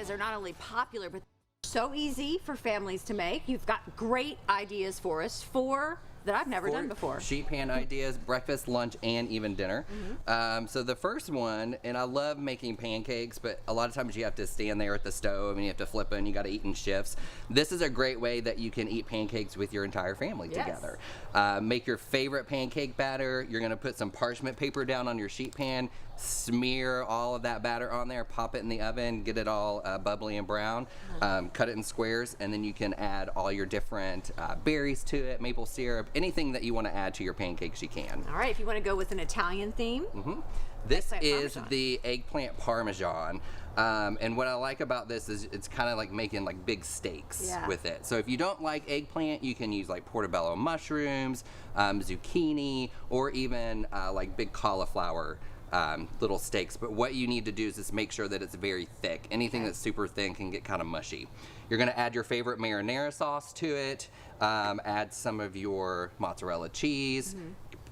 ideas are not only popular, but so easy for families to make. You've got great ideas for us, that I've never done before. Sheet pan ideas, breakfast, lunch, and even dinner. So the first one, and I love making pancakes, but a lot of times you have to stand there at the stove and you have to flip them, you got to eat in shifts. This is a great way that you can eat pancakes with your entire family together. Make your favorite pancake batter. You're gonna put some parchment paper down on your sheet pan, smear all of that batter on there, pop it in the oven, get it all bubbly and brown, cut it in squares, and then you can add all your different berries to it, maple syrup, anything that you want to add to your pancakes you can. All right, if you want to go with an Italian theme. This is the eggplant parmesan. And what I like about this is it's kind of like making like big steaks with it. So if you don't like eggplant, you can use like portobello mushrooms, zucchini, or even like big cauliflower little steaks. But what you need to do is just make sure that it's very thick. Anything that's super thin can get kind of mushy. You're gonna add your favorite marinara sauce to it, add some of your mozzarella cheese,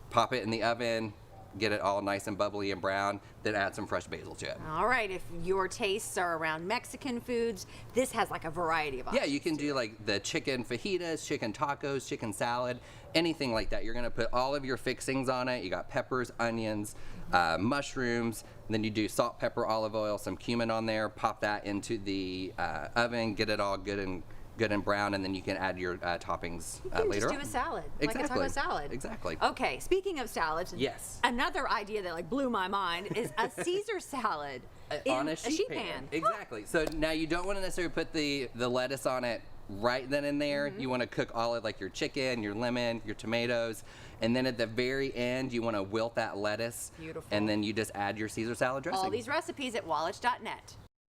pop it in the oven, get it all nice and bubbly and brown, then add some fresh basil to it. All right, if your tastes are around Mexican foods, this has like a variety of options. Yeah, you can do like the chicken fajitas, chicken tacos, chicken salad, anything like that. You're gonna put all of your fixings on it. You got peppers, onions, mushrooms, and then you do salt, pepper, olive oil, some cumin on there, pop that into the oven, get it all good and brown, and then you can add your toppings later on. Just do a salad, exactly. like a taco salad. Exactly. Okay, speaking of salads, yes, another idea that like blew my mind is a Caesar salad on a sheet pan. Exactly. So now you don't want to necessarily put the lettuce on it right then and there. You want to cook all of like your chicken, your lemon, your tomatoes, and then at the very end you want to wilt that lettuce. Beautiful. And then you just add your Caesar salad dressing. All these recipes at Wallitsch.net.